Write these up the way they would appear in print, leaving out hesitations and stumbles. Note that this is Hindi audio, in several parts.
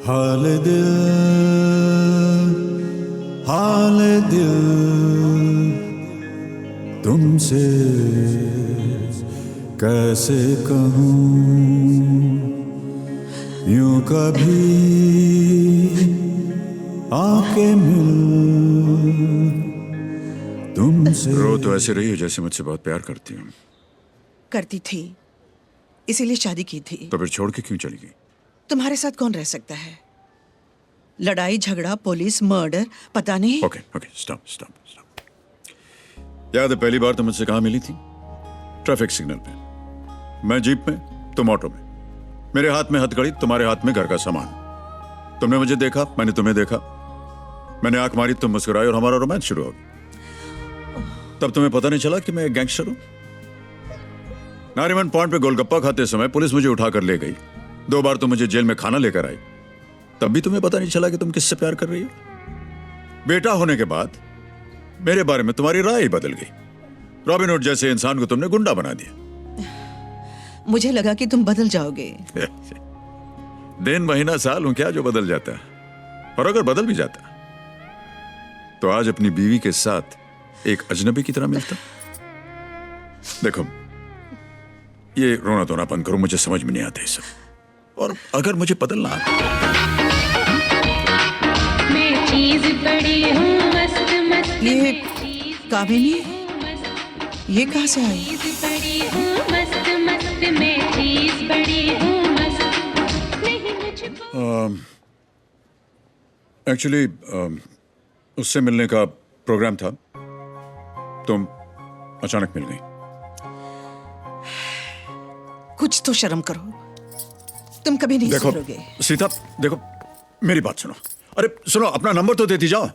हाल दिल तुमसे कैसे कहूँ, यूं कभी आके मिल तुमसे। रो तो ऐसे रही है जैसे मुझसे बहुत प्यार करती हूँ। करती थी, इसीलिए शादी की थी। तो फिर छोड़ के क्यों चली गई? तुम्हारे साथ कौन रह सकता है? लड़ाई झगड़ा, पुलिस, मर्डर, पता नहीं। Okay okay, stop stop stop. याद है पहली बार तुम मुझसे कहाँ मिली थी? ट्रैफिक सिग्नल पे। मैं जीप में, तुम ऑटो में। मेरे हाथ में हथकड़ी, तुम्हारे हाथ में घर का सामान। तुमने मुझे देखा, मैंने तुम्हें देखा। मैंने आंख मारी, तुम मुस्कुराए और हमारा रोमांस शुरू हो गया। तब तुम्हें पता नहीं चला कि मैं एक गैंगस्टर हूं। नारीमन पॉइंट पे गोलगप्पा खाते समय पुलिस मुझे उठाकर ले गई। 2 बार तुम मुझे जेल में खाना लेकर आई, तब भी तुम्हें पता नहीं चला कि तुम किससे प्यार कर रही हो। बेटा होने के बाद मेरे बारे में तुम्हारी राय ही बदल गई। रॉबिन हुड जैसे इंसान को तुमने गुंडा बना दिया। मुझे लगा कि तुम बदल जाओगे। दिन महीना साल हूं क्या जो बदल जाता है? और अगर बदल भी जाता तो आज अपनी बीवी के साथ एक अजनबी की तरह मिलता। देखो, ये रोना धोना बंद करो, मुझे समझ में नहीं आता ये सब। और अगर मुझे बदलना आता, मैं चीज बड़ी हूँ मस्त मस्त। ये कामिनी, ये कहाँ से आई? चीज बड़ी हूँ मस्त मस्त, मैं चीज बड़ी हूँ मस्त। नहीं मुझको एक्चुअली उससे मिलने का प्रोग्राम था, तुम अचानक मिल गई। कुछ तो शर्म करो, तुम कभी नहीं देखो सुधरोगे। सीता, देखो मेरी बात सुनो। अरे सुनो, अपना नंबर तो देती जाओ।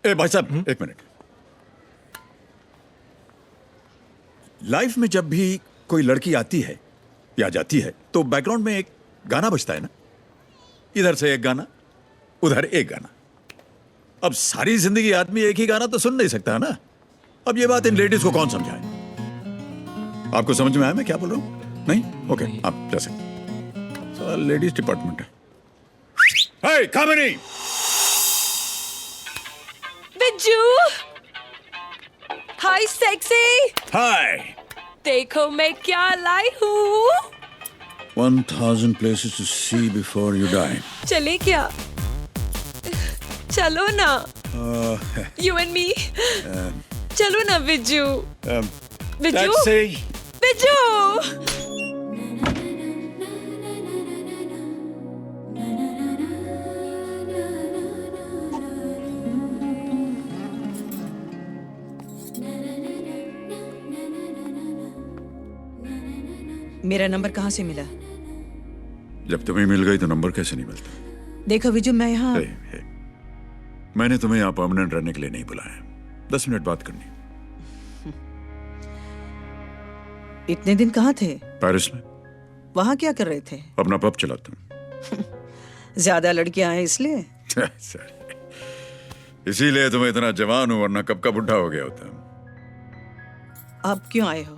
ए भाई साहब, एक मिनट। लाइफ में जब भी कोई लड़की आती है या जाती है तो बैकग्राउंड में एक गाना बजता है ना। इधर से एक गाना, उधर एक गाना। अब सारी जिंदगी आदमी एक ही गाना तो सुन नहीं सकता है ना। अब ये बात इन लेडीज को कौन समझाए? आपको समझ में आया मैं क्या बोल रहा हूं? नहीं? ओके, आप जा सकते। लेडीज डिपार्टमेंट है। हे कामिनी! बिज्जू, हाय सेक्सी। हाय। देखो मैं क्या लाई हूँ। 1000 places to see before you die. चले क्या? चलो ना। You and me. चलो ना बिज्जू। बिज्जू। Taxi. बिज्जू। मेरा नंबर कहाँ से मिला? जब तुम्हें मिल गई तो नंबर कैसे नहीं मिलता? देखो विजू, मैं यहाँ हे, मैंने तुम्हें यहाँ परमानेंट रहने के लिए नहीं बुलाया। 10 मिनट बात करनी। इतने दिन कहाँ थे? पेरिस में। वहाँ क्या कर रहे थे? अपना पब चलाता हूँ। ज्यादा लड़कियां हैं इसलिए? इसीलिए तुम्हें इतना जवान हूँ, वरना कब का बुढ़ा हो गया होता। आप क्यों आए हो?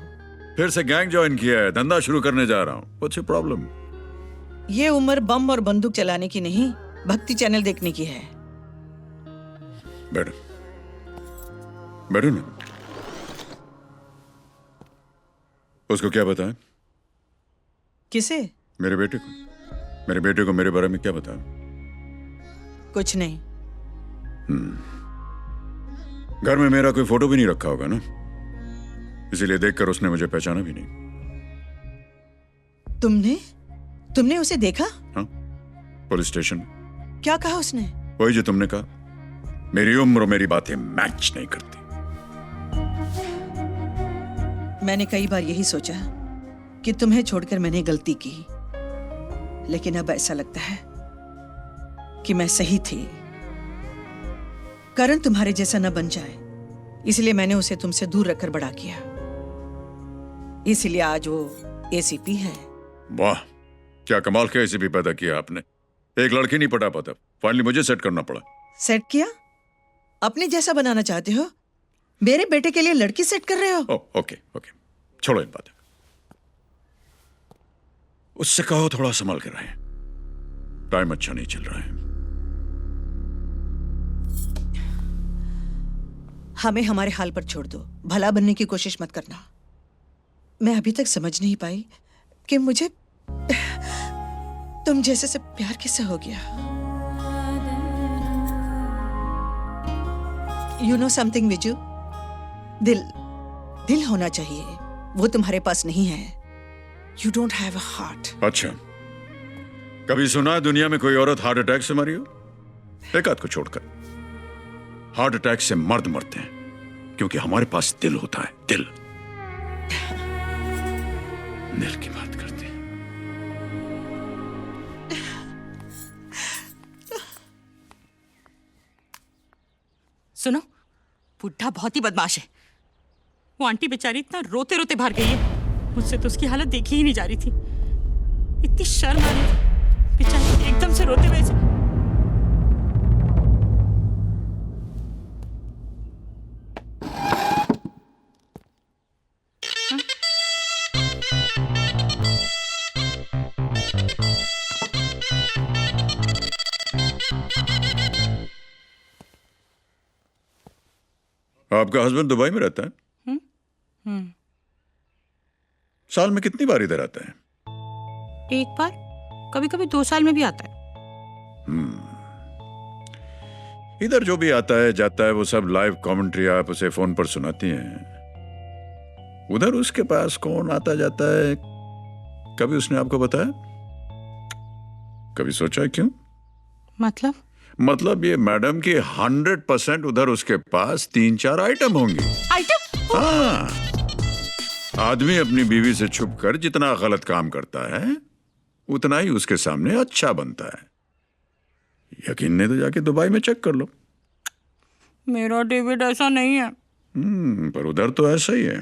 फिर से गैंग ज्वाइन किया है, धंधा शुरू करने जा रहा हूँ। What's your problem? ये उम्र बम और बंदूक चलाने की नहीं, भक्ति चैनल देखने की है। बैठो, बैठो ना। उसको क्या बताया? किसे? मेरे बेटे को। मेरे बेटे को मेरे बारे में क्या बताया? कुछ नहीं। घर में मेरा कोई फोटो भी नहीं रखा होगा ना, इसीलिए देखकर उसने मुझे पहचाना भी नहीं। तुमने उसे देखा? हाँ, पुलिस स्टेशन। क्या कहा उसने? वही जो तुमने कहा, मेरी उम्र और मेरी बातें मैच नहीं करती। मैंने कई बार यही सोचा कि तुम्हें छोड़कर मैंने गलती की, लेकिन अब ऐसा लगता है कि मैं सही थी। करण तुम्हारे जैसा न बन जाए, इसलिए मैंने उसे तुमसे दूर रखकर बड़ा किया। इसलिए आज वो एसीपी है। वाह, क्या कमाल के एसीपी पैदा किया आपने। एक लड़की नहीं पटा पाता, फाइनली मुझे सेट करना पड़ा। सेट किया? अपने जैसा बनाना चाहते हो? मेरे बेटे के लिए लड़की सेट कर रहे हो? ओके ओके, छोड़ो इन बातें। उससे कहो थोड़ा संभाल कर रहे। टाइम अच्छा नहीं चल रहा है। हमें हमारे हाल पर छोड़ दो, भला बनने की कोशिश मत करना। मैं अभी तक समझ नहीं पाई कि मुझे तुम जैसे से प्यार कैसे हो गया। यू नो समथिंग विजू, दिल होना चाहिए, वो तुम्हारे पास नहीं है। You don't have a heart. अच्छा, कभी सुना है दुनिया में कोई औरत हार्ट अटैक से मरी हो? एक आध को छोड़कर। हार्ट अटैक से मर्द मरते हैं क्योंकि हमारे पास दिल होता है। दिल की बात करते हैं। सुनो, बुढ़ा बहुत ही बदमाश है। वो आंटी बेचारी इतना रोते रोते बाहर गई है, मुझसे तो उसकी हालत देखी ही नहीं जा रही थी। इतनी शर्म आ रही थी बेचारी, एकदम से रोते हुए से। आपका हस्बैंड दुबई में रहता है? साल में कितनी बार इधर आता है? एक बार, कभी कभी 2 साल में भी आता है। इधर जो भी आता है जाता है वो सब लाइव कमेंट्री आप उसे फोन पर सुनाती हैं। उधर उसके पास कौन आता जाता है, कभी उसने आपको बताया? कभी सोचा क्यों? मतलब ये मैडम की 100% उधर उसके पास 3-4 आइटम होंगे। आइटम? हाँ, आदमी अपनी बीवी से छुप कर जितना गलत काम करता है उतना ही उसके सामने अच्छा बनता है। यकीन नहीं तो जाके दुबई में चेक कर लो। मेरा डेविड ऐसा नहीं है। पर उधर तो ऐसा ही है।